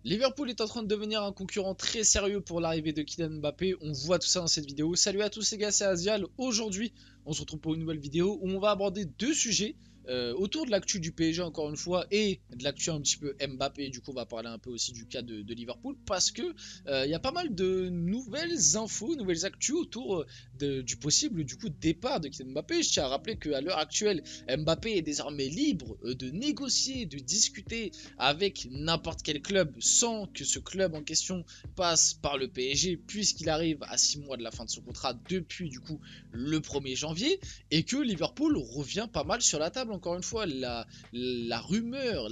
Liverpool est en train de devenir un concurrent très sérieux pour l'arrivée de Kylian Mbappé. On voit tout ça dans cette vidéo. Salut à tous les gars, c'est Azial. Aujourd'hui, on se retrouve pour une nouvelle vidéo où on va aborder deux sujets autour de l'actu du PSG encore une fois et de l'actu un petit peu Mbappé. Du coup, on va parler un peu aussi du cas de Liverpool parce que il y a pas mal de nouvelles infos, nouvelles actus autour du possible du coup départ de Kylian Mbappé. Je tiens à rappeler qu'à l'heure actuelle, Mbappé est désormais libre de négocier, de discuter avec n'importe quel club sans que ce club en question passe par le PSG puisqu'il arrive à 6 mois de la fin de son contrat depuis du coup le 1er janvier et que Liverpool revient pas mal sur la table encore une fois. La rumeur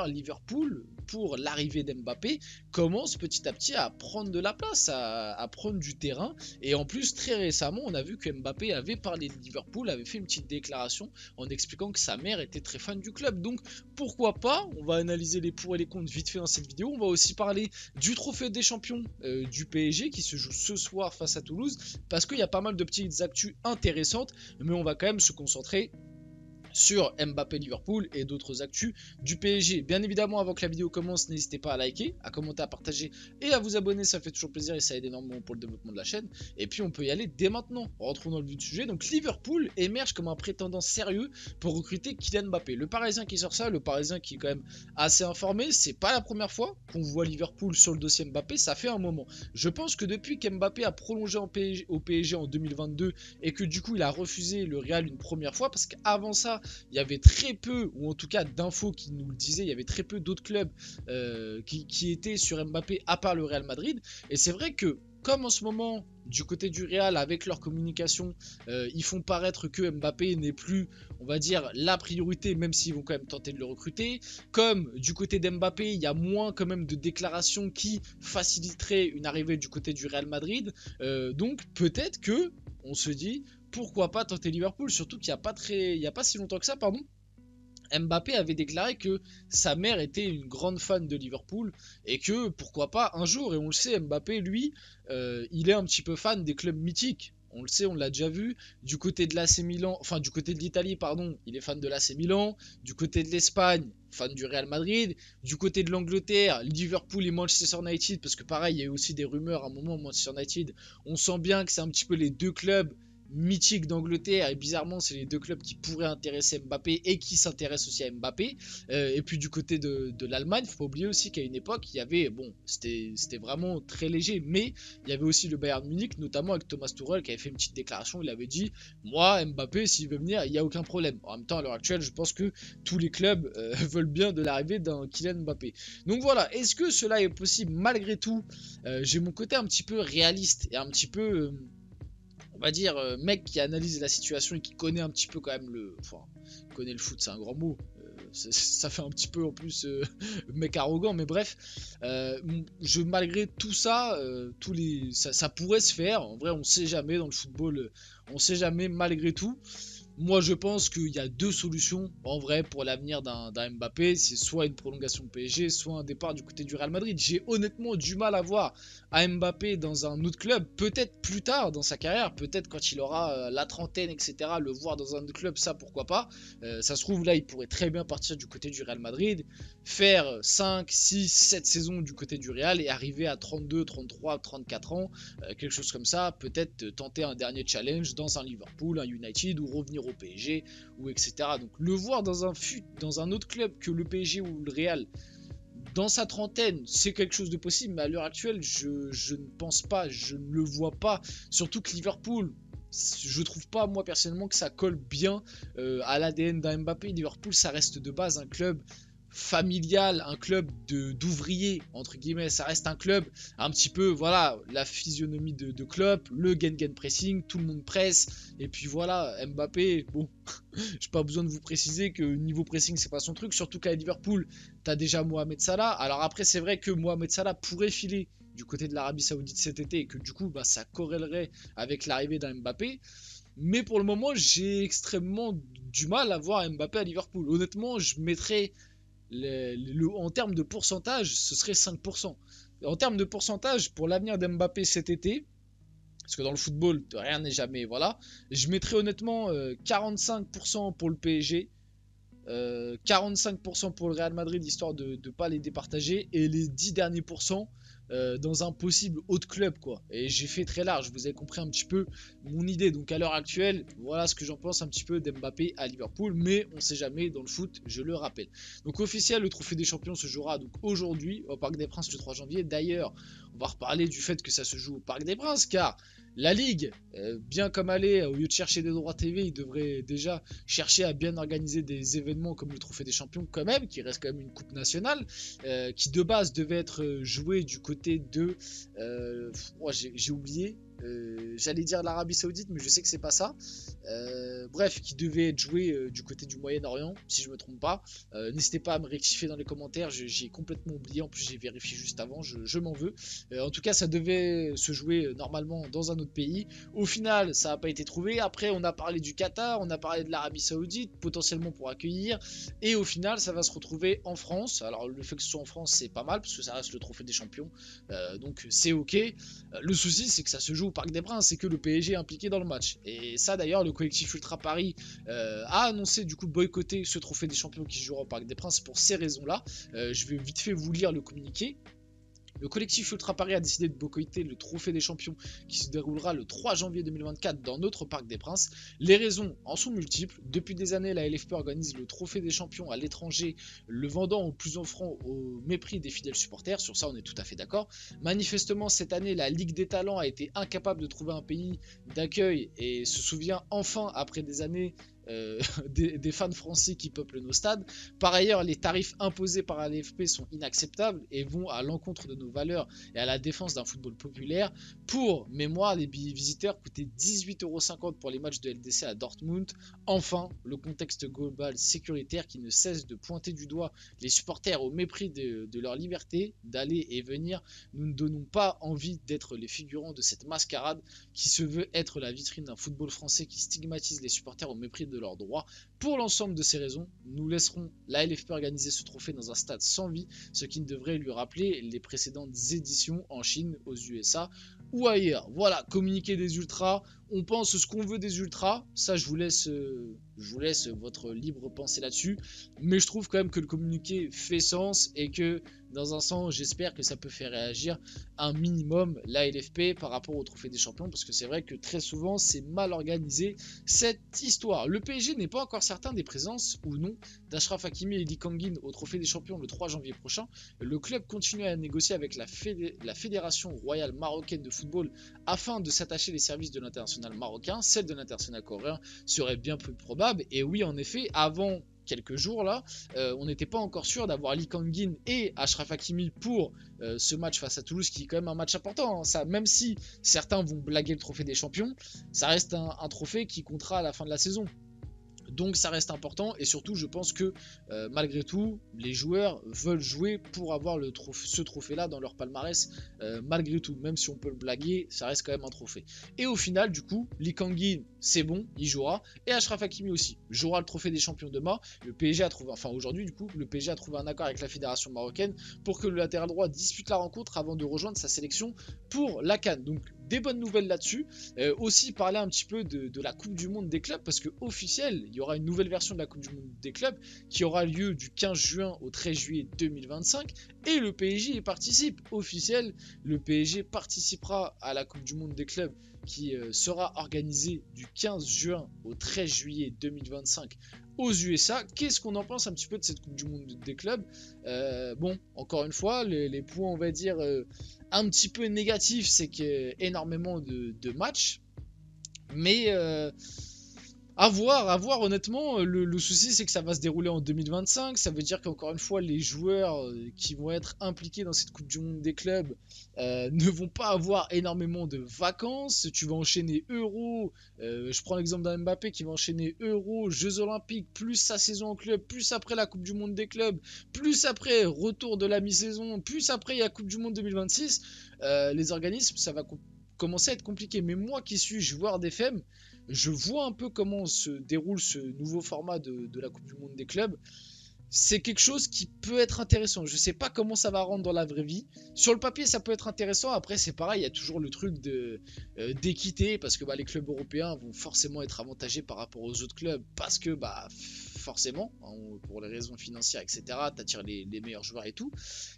Liverpool pour l'arrivée d'Mbappé commence petit à petit à prendre de la place, à prendre du terrain. Et en plus, très récemment, on a vu que Mbappé avait parlé de Liverpool, avait fait une petite déclaration en expliquant que sa mère était très fan du club. Donc pourquoi pas, on va analyser les pour et les contre vite fait dans cette vidéo. On va aussi parler du trophée des champions du PSG qui se joue ce soir face à Toulouse, parce qu'il y a pas mal de petites actus intéressantes, mais on va quand même se concentrer sur Mbappé Liverpool et d'autres actus du PSG. Bien évidemment, avant que la vidéo commence, n'hésitez pas à liker, à commenter, à partager et à vous abonner, ça fait toujours plaisir et ça aide énormément pour le développement de la chaîne. Et puis on peut y aller dès maintenant. Rentrons dans le vif du sujet. Donc Liverpool émerge comme un prétendant sérieux pour recruter Kylian Mbappé. Le Parisien qui sort ça, le Parisien qui est quand même assez informé, c'est pas la première fois qu'on voit Liverpool sur le dossier Mbappé, ça fait un moment. Je pense que depuis qu'Mbappé a prolongé au PSG en 2022 et que du coup il a refusé le Real une première fois, parce qu'avant ça, il y avait très peu, ou en tout cas d'infos qui nous le disaient, il y avait très peu d'autres clubs qui étaient sur Mbappé à part le Real Madrid. Et c'est vrai que comme en ce moment, du côté du Real, avec leur communication, ils font paraître que Mbappé n'est plus, on va dire, la priorité, même s'ils vont quand même tenter de le recruter. Comme du côté d'Mbappé, il y a moins quand même de déclarations qui faciliteraient une arrivée du côté du Real Madrid. Donc peut-être que, on se dit, pourquoi pas tenter Liverpool, surtout qu'il n'y a pas si longtemps que ça, pardon. Mbappé avait déclaré que sa mère était une grande fan de Liverpool et que pourquoi pas un jour, et on le sait, Mbappé lui, il est un petit peu fan des clubs mythiques. On le sait, on l'a déjà vu. Du côté de l'AC Milan, enfin du côté de l'Italie, pardon, il est fan de l'AC Milan. Du côté de l'Espagne, fan du Real Madrid. Du côté de l'Angleterre, Liverpool et Manchester United, parce que pareil, il y a eu aussi des rumeurs à un moment, Manchester United. On sent bien que c'est un petit peu les deux clubs mythique d'Angleterre, et bizarrement c'est les deux clubs qui pourraient intéresser Mbappé et qui s'intéressent aussi à Mbappé. Et puis du côté de l'Allemagne, faut pas oublier aussi qu'à une époque il y avait, bon, c'était vraiment très léger, mais il y avait aussi le Bayern Munich, notamment avec Thomas Tuchel qui avait fait une petite déclaration. Il avait dit, moi Mbappé s'il veut venir il n'y a aucun problème. En même temps, à l'heure actuelle, je pense que tous les clubs veulent bien de l'arrivée d'un Kylian Mbappé. Donc voilà, est-ce que cela est possible malgré tout? J'ai mon côté un petit peu réaliste et un petit peu on va dire, mec qui analyse la situation et qui connaît un petit peu quand même enfin, connaît le foot, c'est un grand mot. Ça fait un petit peu en plus mec arrogant, mais bref. Malgré tout ça, ça pourrait se faire. En vrai, on sait jamais dans le football, on sait jamais malgré tout. Moi, je pense qu'il y a deux solutions en vrai pour l'avenir d'un Mbappé. C'est soit une prolongation de PSG, soit un départ du côté du Real Madrid. J'ai honnêtement du mal à voir à Mbappé dans un autre club. Peut-être plus tard dans sa carrière, peut-être quand il aura la trentaine, etc. Le voir dans un autre club, ça pourquoi pas. Ça se trouve là, il pourrait très bien partir du côté du Real Madrid, faire 5, 6, 7 saisons du côté du Real et arriver à 32, 33, 34 ans, quelque chose comme ça. Peut-être tenter un dernier challenge dans un Liverpool, un United ou revenir au PSG ou etc. Donc le voir dans un autre club que le PSG ou le Real dans sa trentaine, c'est quelque chose de possible, mais à l'heure actuelle, je ne pense pas, je ne le vois pas. Surtout que Liverpool, je trouve pas moi personnellement que ça colle bien à l'ADN d'un Mbappé. Liverpool, ça reste de base un club familial, un club d'ouvriers entre guillemets. Ça reste un club un petit peu, voilà, la physionomie de Klopp, le gen pressing, tout le monde presse, et puis voilà. Mbappé, bon, j'ai pas besoin de vous préciser que niveau pressing c'est pas son truc, surtout qu'à Liverpool t'as déjà Mohamed Salah. Alors après c'est vrai que Mohamed Salah pourrait filer du côté de l'Arabie Saoudite cet été et que du coup bah, ça corrélerait avec l'arrivée d'un Mbappé. Mais pour le moment j'ai extrêmement du mal à voir Mbappé à Liverpool. Honnêtement je mettrais en termes de pourcentage, ce serait 5%. En termes de pourcentage, pour l'avenir d'Mbappé cet été, parce que dans le football, rien n'est jamais, voilà, je mettrais honnêtement 45% pour le PSG, 45% pour le Real Madrid, histoire de ne pas les départager, et les 10 derniers pourcents dans un possible autre club, quoi. Et j'ai fait très large, vous avez compris un petit peu mon idée. Donc à l'heure actuelle, voilà ce que j'en pense un petit peu d'Mbappé à Liverpool, mais on sait jamais dans le foot, je le rappelle. Donc officiel, le trophée des champions se jouera donc aujourd'hui au Parc des Princes le 3 janvier. D'ailleurs, on va reparler du fait que ça se joue au Parc des Princes, car la Ligue, bien comme aller, au lieu de chercher des droits TV, il devrait déjà chercher à bien organiser des événements comme le Trophée des Champions quand même, qui reste quand même une coupe nationale, qui de base devait être jouée du côté de... j'ai oublié, j'allais dire l'Arabie Saoudite, mais je sais que c'est pas ça. Bref, qui devait être joué du côté du Moyen-Orient, si je me trompe pas. N'hésitez pas à me rectifier dans les commentaires, j'ai complètement oublié, en plus j'ai vérifié juste avant, je m'en veux. En tout cas, ça devait se jouer normalement dans un autre pays. Au final, ça n'a pas été trouvé. Après, on a parlé du Qatar, on a parlé de l'Arabie Saoudite, potentiellement pour accueillir. Et au final, ça va se retrouver en France. Alors, le fait que ce soit en France, c'est pas mal, parce que ça reste le trophée des champions. Donc, c'est ok. Le souci, c'est que ça se joue au Parc des Princes, c'est que le PSG est impliqué dans le match. Et ça, d'ailleurs, le collectif Ultra Paris a annoncé du coup boycotter ce trophée des champions qui se jouera au Parc des Princes pour ces raisons-là. Je vais vite fait vous lire le communiqué. Le collectif Ultra Paris a décidé de boycotter le Trophée des Champions qui se déroulera le 3 janvier 2024 dans notre Parc des Princes. Les raisons en sont multiples. Depuis des années, la LFP organise le Trophée des Champions à l'étranger, le vendant au plus offrant au mépris des fidèles supporters. Sur ça, on est tout à fait d'accord. Manifestement, cette année, la Ligue des Talents a été incapable de trouver un pays d'accueil et se souvient enfin, après des années, des fans français qui peuplent nos stades. Par ailleurs, les tarifs imposés par la LFP sont inacceptables et vont à l'encontre de nos valeurs et à la défense d'un football populaire. Pour mémoire, les billets visiteurs coûtaient 18,50 € pour les matchs de LDC à Dortmund. Enfin, le contexte global sécuritaire qui ne cesse de pointer du doigt les supporters au mépris de leur liberté d'aller et venir. Nous ne donnons pas envie d'être les figurants de cette mascarade qui se veut être la vitrine d'un football français qui stigmatise les supporters au mépris de leurs droits. Pour l'ensemble de ces raisons, nous laisserons la LFP organiser ce trophée dans un stade sans vie, ce qui ne devrait lui rappeler les précédentes éditions en Chine, aux USA ou ailleurs. Voilà, communiqué des ultras, on pense ce qu'on veut des ultras, ça je vous laisse votre libre pensée là-dessus, mais je trouve quand même que le communiqué fait sens et que dans un sens, j'espère que ça peut faire réagir un minimum la LFP par rapport au Trophée des Champions, parce que c'est vrai que très souvent c'est mal organisé cette histoire. Le PSG n'est pas encore certain des présences ou non d'Achraf Hakimi et Lee Kang-in au Trophée des Champions le 3 janvier prochain. Le club continue à négocier avec la Fédération Royale Marocaine de Football afin de s'attacher les services de l'international marocain. Celle de l'international coréen serait bien plus probable. Et oui, en effet, avant quelques jours là, on n'était pas encore sûr d'avoir Lee Kang-in et Achraf Hakimi pour ce match face à Toulouse, qui est quand même un match important, hein. Ça, même si certains vont blaguer le trophée des champions, ça reste un trophée qui comptera à la fin de la saison. Donc ça reste important, et surtout je pense que malgré tout les joueurs veulent jouer pour avoir ce trophée là dans leur palmarès, malgré tout, même si on peut le blaguer, ça reste quand même un trophée. Et au final du coup Lee Kang-in c'est bon, il jouera, et Achraf Hakimi aussi jouera le trophée des champions demain. Le PSG a trouvé, enfin aujourd'hui du coup, le PSG a trouvé un accord avec la fédération marocaine pour que le latéral droit dispute la rencontre avant de rejoindre sa sélection pour la CAN. Donc des bonnes nouvelles là-dessus. Aussi parler un petit peu de la Coupe du Monde des clubs, parce que officiel, il y aura une nouvelle version de la Coupe du Monde des clubs qui aura lieu du 15 juin au 13 juillet 2025, et le PSG y participe. Officiel, le PSG participera à la Coupe du Monde des clubs qui sera organisée du 15 juin au 13 juillet 2025 aux USA. Qu'est-ce qu'on en pense un petit peu de cette Coupe du Monde des clubs? Bon, encore une fois, les points, on va dire, un petit peu négatifs, c'est qu'il y a énormément de matchs. Mais à voir honnêtement. Le souci, c'est que ça va se dérouler en 2025. Ça veut dire qu'encore une fois, les joueurs qui vont être impliqués dans cette Coupe du Monde des clubs ne vont pas avoir énormément de vacances. Tu vas enchaîner Euro. Je prends l'exemple d'un Mbappé qui va enchaîner Euro, Jeux Olympiques, plus sa saison en club, plus après la Coupe du Monde des clubs, plus après retour de la mi-saison, plus après il y a Coupe du Monde 2026. Les organismes, ça va commencer à être compliqué. Mais moi qui suis joueur d'FM, je vois un peu comment se déroule ce nouveau format de la Coupe du Monde des clubs. c'est quelque chose qui peut être intéressant. Je sais pas comment ça va rendre dans la vraie vie. Sur le papier, ça peut être intéressant. Après, c'est pareil, il y a toujours le truc d'équité parce que les clubs européens vont forcément être avantagés par rapport aux autres clubs parce que forcément, hein, pour les raisons financières, etc. T'attires les meilleurs joueurs et tout.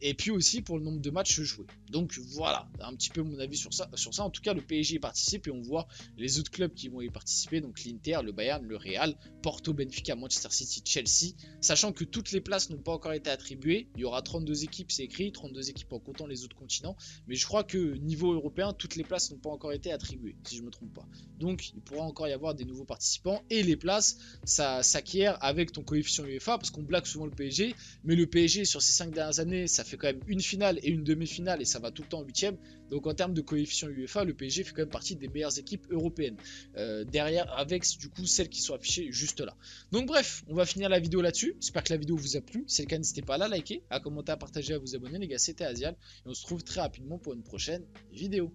Et puis aussi pour le nombre de matchs joués. Donc voilà, un petit peu mon avis sur ça. En tout cas, le PSG y participe et on voit les autres clubs qui vont y participer. Donc l'Inter, le Bayern, le Real, Porto, Benfica, Manchester City, Chelsea. Sachant que toutes les places n'ont pas encore été attribuées. Il y aura 32 équipes, c'est écrit, 32 équipes en comptant les autres continents. Mais je crois que niveau européen, toutes les places n'ont pas encore été attribuées, si je ne me trompe pas. Donc il pourra encore y avoir des nouveaux participants. Et les places, ça s'acquiert avec ton coefficient UEFA, parce qu'on blague souvent le PSG. Mais le PSG, sur ces 5 dernières années, ça fait quand même une finale et une demi-finale, et ça va tout le temps en 8ème. Donc en termes de coefficient UEFA, le PSG fait quand même partie des meilleures équipes européennes. Derrière, avec du coup celles qui sont affichées juste là. Donc bref, on va finir la vidéo là-dessus. J'espère que la vidéo vous a plu. Si c'est le cas, n'hésitez pas à la liker, à commenter, à partager, à vous abonner les gars. C'était Azial et on se retrouve très rapidement pour une prochaine vidéo.